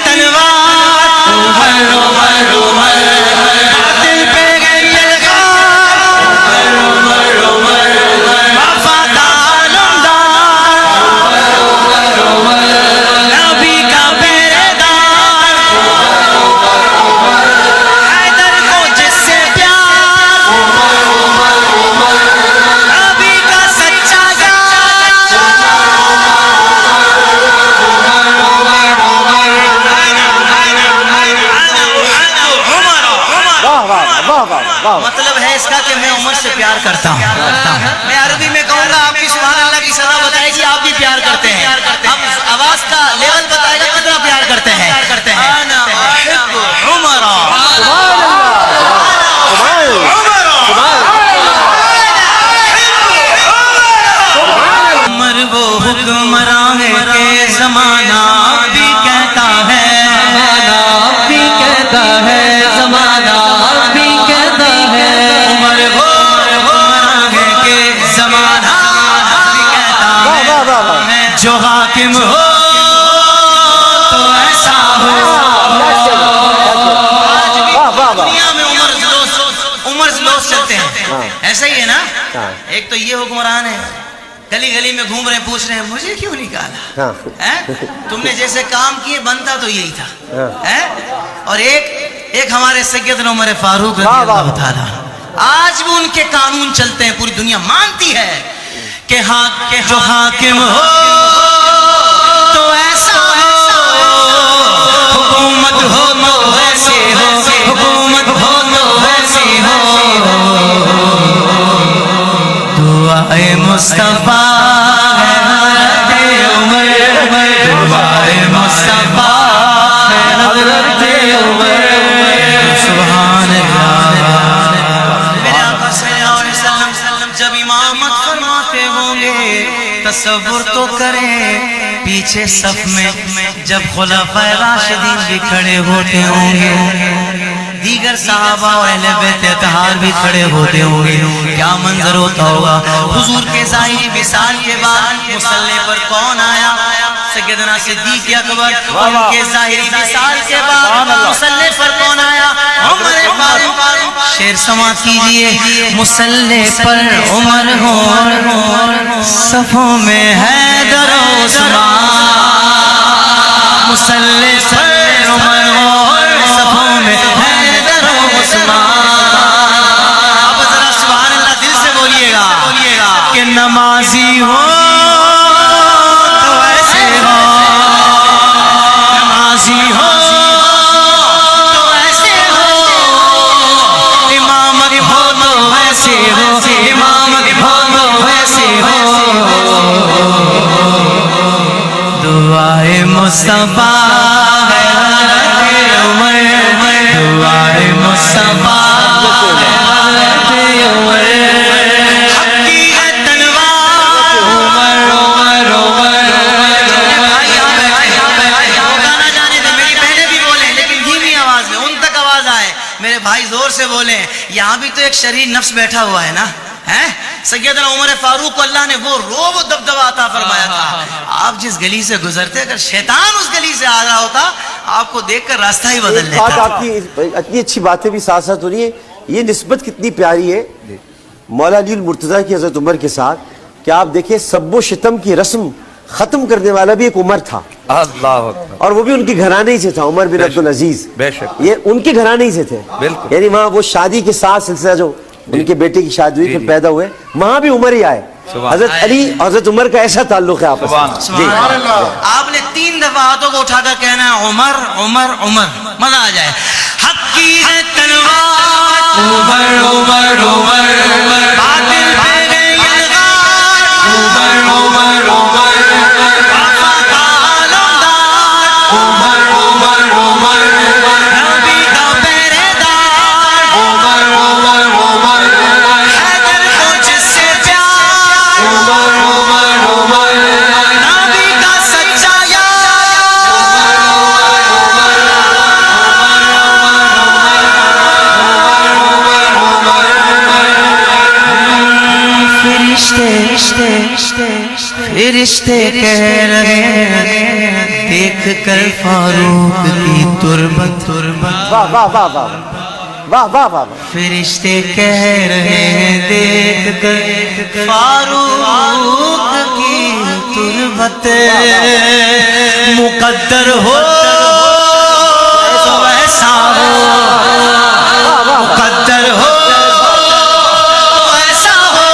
تلوار عمر عمر عمر باطل پہ گئی الغار عمر عمر عمر وفادار علمدار عمر عمر نبی کا پہرے دار حیدر کو جس سے پیار نبی کا سچا مطلب ہے اس کا کہ میں عمر سے پیار کرتا ہوں. میں عربی میں کہوں گا آپ کی سبحان اللہ کی سزا بتائے گی آپ بھی پیار کرتے ہیں. اب آواز کا لیول بتائے گا کتنا پیار کرتے ہیں. انا احب عمر عمر وہ حکمراں ہے کہ زمانہ بھی کہتا ہے بھی کہتا ہے زمانہ بھی کہتا ہے عمر وہ حکمراں ہے کہ زمانہ بھی کہتا ہے جو حاکم ہو تو ایسا ہو. دنیا میں عمر زلوس چلتے ہیں ایسا ہی ہے نا. ایک تو یہ حکمران ہے گلی گلی میں گھوم رہے ہیں پوچھ رہے ہیں مجھے کیوں نکالا تم نے جیسے کام کیے بنتا تو یہی تھا. اور ایک ہمارے سیدنا عمر فاروق رضی اللہ تعالیٰ آج بھی ان کے قانون چلتے ہیں پوری دنیا مانتی ہے کہ جو حاکم ہو تو ایسا ہو حکومت ہو تو ویسے ہو حکومت ہو تو ویسے ہو دعائے مصطفیٰ حضرت عمر دعائے مصطفیٰ حضرت عمر سبحان اللہ. میرے آقا صلی اللہ علیہ وسلم جب امامت فرماتے ہوں گے تصور تو کریں پیچھے صف میں جب خلفائے راشدین بھی کھڑے ہوتے ہوں گے دیگر صحابہ اور اہل بیت اطہار بھی کھڑے ہوتے ہوں گے کیا منظر ہوتا ہوگا. حضور کے ظاہری وصال کے بعد مصلی پر کون آیا سیدنا صدیق اکبر. ان کے ظاہری وصال کے بعد مصلی پر کون آیا عمر فاروق. شعر سماعت کیجئے مصلی پر عمر ہو صفوں میں حیدر و عثمان مصلی پر عمر ہو صفوں میں حیدر و عثمان. اب ذرا سبحان اللہ دل سے بولیے گا کہ نمازی ہو تو ایسے ہو نمازی ہو تو ایسے ہو امامت ہو تو ویسے ہو امامت ہو تو ویسے ہو دعائے مصطفیٰ حضرت عمر دعائے مصطفیٰ حضرت عمر حقی ہے تلوار عمر عمر عمر. گانا جانے دیں میری بہنیں بھی بولیں لیکن دھیمی آواز میں ان تک آواز آئے. میرے بھائی زور سے بولیں. یہاں بھی تو ایک شریر نفس بیٹھا ہوا ہے نا. سیدنا عمر فاروق کو اللہ نے وہ روب و دبدبہ عطا فرمایا تھا. آپ جس گلی سے گزرتے اگر شیطان اس گلی سے آ رہا ہوتا آپ کو دیکھ کر راستہ ہی بدل لیتا. آپ کی اتنی اچھی باتیں بھی ساتھ ساتھ ہو رہی ہیں. یہ نسبت کتنی پیاری ہے مولا علی المرتضیٰ کی حضرت عمر کے ساتھ کہ آپ دیکھیں سب و شتم کی رسم ختم کرنے والا بھی ایک عمر تھا اور وہ بھی ان کے گھرانے سے تھا. عمر بن عبدالعزیز یہ ان کے گھرانے سے تھے. یعنی وہاں وہ شادی کے ساتھ سلسلہ جو ان کے بیٹے کی شادی ہوئی پھر پیدا ہوئے وہاں بھی عمر ہی آئے. حضرت علی حضرت عمر کا ایسا تعلق ہے آپس میں. آپ نے 3 دفعہ ہاتھوں کو اٹھا کر کہنا ہے عمر عمر عمر مزہ آ جائے. حق کی ہے تلوار عمر عمر عمر باطل پہ گئی الغار عمر عمر عمر وفادار علمدار عمر عمر عمر نبی کا پہرے دار عمر عمر عمر حیدر کو جس سے پیار عمر عمر عمر نبی کا سچا فرشتے کہہ رہے دیکھ دیکھ کر فاروق کی تربت واہ واہ واہ واہ واہ واہ واہ فرشتے کہہ رہے ہیں دیکھ کر فاروق کی تربت مقدر ہو تو ایسا ہو مقدر ہو تو ایسا ہو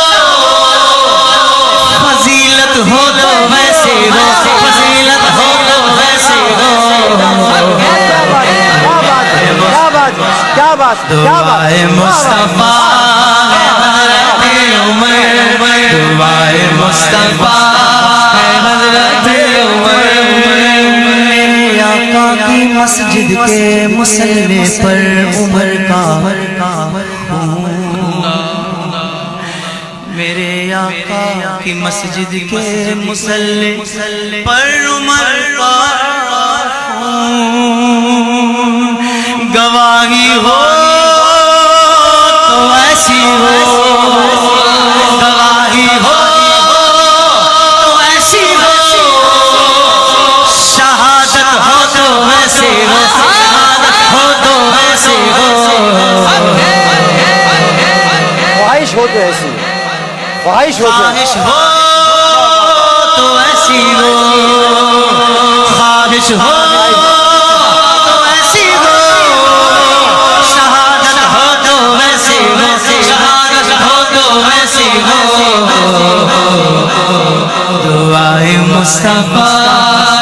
فضیلت ہو تو ویسے ہو فضیلت ہو تو ویسے ہو کیا بات دعائے مصطفیٰ ہے حضرت عمر دعائے مصطفیٰ ہے حضرت عمر میرے آقا کی مسجد کے مصلی پر عمر کا میرے آقا کی مسجد کے مصلی پر عمر کا گواہی ہو تو ایسی ہو گواہی ہو تو ایسی ہو شہادت ہو تو ویسے ہو شہادت ہو تو ویسے ہو خواہش ہو تو ایسی خواہش ہو تو ایسی ہو خواہش ہو دعائے مصطفیٰ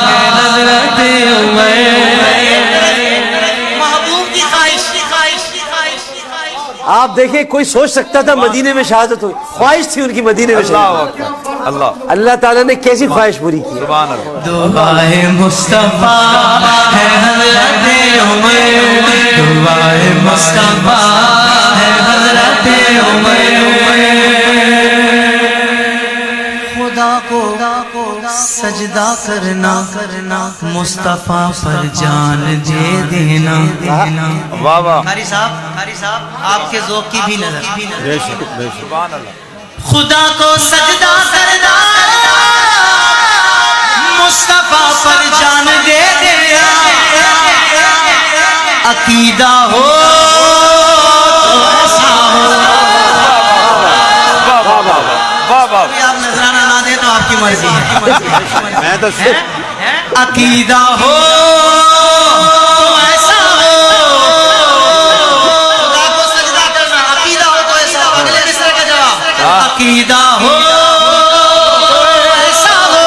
ہے حضرت عمر محبوب کی خواہش آپ دیکھیں کوئی سوچ سکتا تھا مدینے میں شہادت ہوئی خواہش تھی ان کی مدینے میں شہادت اللہ تعالیٰ نے کیسی خواہش پوری کی دعائے مصطفیٰ ہے حضرت عمر دعائے مصطفیٰ ہے حضرت عمر خدا کو سجدہ کرنا مصطفیٰ پر جان دے دینا واہ واہ قاری صاحب آپ کے ذوق کی بھی نظر خدا کو سجدہ کرنا مصطفیٰ پر جان دے دینا عقیدہ ہو تو ایسا ہو آپ نظرانہ نہ دیں تو آپ کی مرضی ہے میں تو عقیدہ ہو تو ایسا ہو خدا کو سجدہ کرنا عقیدہ ہو تو ایسا ہو اگلے مصرع کا جواب عقیدہ ہو تو ایسا ہو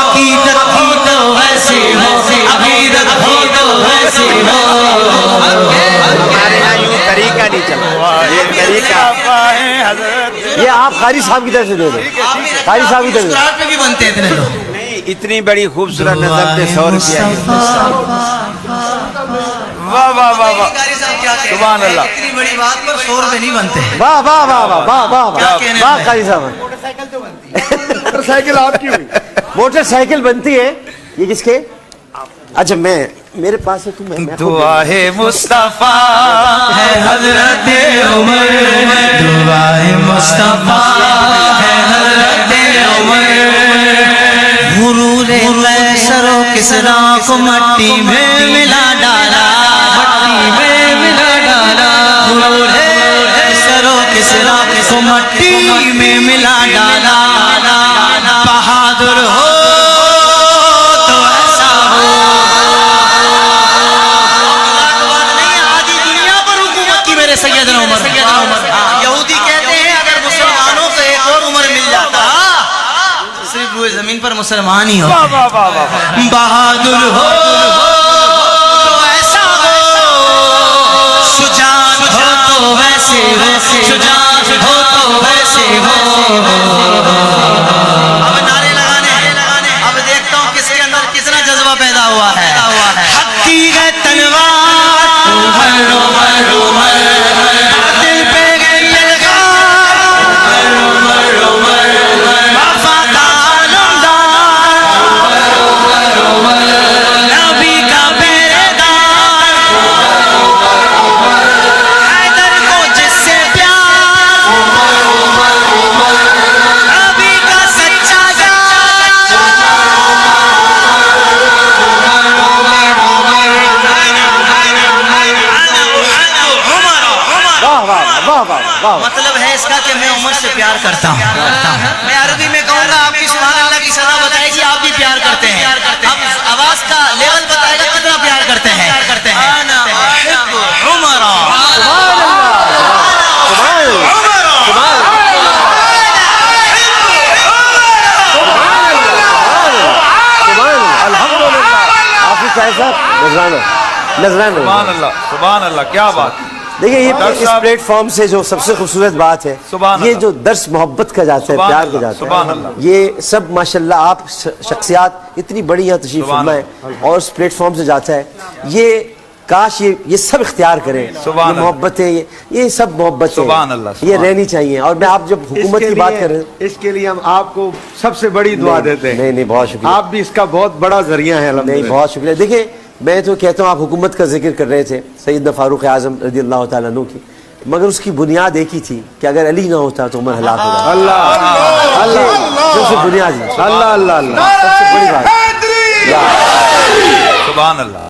عقیدت ہو تو ویسے ہو عقیدت ہو تو ویسے ہو ہمارے یہاں یوں طریقہ نہیں چلا یہ طریقہ یہ آپ قاری صاحب کی طرف سے دے دیں قاری صاحب کی طرف سے مسکراہٹ پہ بھی بنتے ہیں اتنے لوگ نہیں اتنی بڑی خوبصورت نظر پہ 100 روپیہ واہ واہ واہ واہ قاری صاحب کیا کہہ سبحان رہے ہیں اللہ اتنی بڑی بات پر 100 روپے نہیں بنتے ہیں واہ واہ واہ واہ واہ واہ کیا کہنے واہ میں؟ قاری صاحب موٹر سائیکل آپ کی ہوئی موٹر سائیکل بنتی ہے یہ کس کے اچھا میں میرے پاس ہے تم دعائے مصطفیٰ ہے حضرت عمر دعائے مصطفیٰ ہے حضرت عمر غرور قیصر و کسریٰ کو مٹی میں ملا ڈالا غرور قیصر و کسریٰ کو مٹی میں ملا ڈالا بہادر ہو تو ایسا ہو سیدنا عمر یہودی کہتے ہیں اگر مسلمانوں کو ایک اور عمر مل جاتا تو صرف روئے زمین پر مسلمان ہی ہوتے بہادر ہو تو ایسا ہو شجاع ہو تو ویسے ہو شجاع ہو تو ویسے ہو اب نعرے لگانے اب دیکھتا ہوں کس کے اندر کتنا جذبہ پیدا ہوا ہے ہتھی ہے تلوار عمر عمر عمر دل پہ گئے پیغام عمر عمر وفادار عمر نبی کا پہرے دار حیدر کو جس سے پیار نبی کا سچا جان مطلب ہے اس کا کہ میں عمر سے پیار کرتا ہوں. میں عربی میں کہوں گا، آپ کی سبحان اللہ کی صدا بتائے گی آپ بھی پیار کرتے ہیں. اب آواز کا لیول بتائے گا کتنا پیار کرتے ہیں. انا احب عمر. نذرانہ. سبحان اللہ، سبحان اللہ، کیا بات. دیکھیں یہ اس پلیٹ فارم سے جو سب سے خوبصورت بات ہے، سبحان یہ اللہ. جو درس محبت کا جاتا ہے، سبحان پیار اللہ، کا جاتا سبحان ہے، اللہ. یہ سب ماشاءاللہ آپ شخصیات اتنی بڑی یہاں تشریف سبحان فرما ہے اور اس پلیٹ فارم سے جاتا ہے. یہ کاش یہ سب اختیار کریں. سبحان یہ اللہ. محبتیں، یہ سب محبتیں سبحان اللہ، یہ سبحان رہنی چاہیے. اور میں آپ جب حکومت کی بات کر رہے ہیں، اس کے لیے ہم آپ کو سب سے بڑی دعا دیتے ہیں. نہیں بہت شکریہ. آپ بھی اس کا بہت بڑا ذریعہ ہے. نہیں الحمدللہ. بہت شکریہ. دیکھیں میں تو کہتا ہوں، آپ حکومت کا ذکر کر رہے تھے سیدنا فاروق اعظم رضی اللہ تعالیٰ عنہ کی، مگر اس کی بنیاد ایک ہی تھی کہ اگر علی نہ ہوتا تو عمر ہلاک ہوگا. اللہ اللہ سب سے بنیاد اللہ اللہ اللہ. سب سے بڑی بات. سبحان اللہ.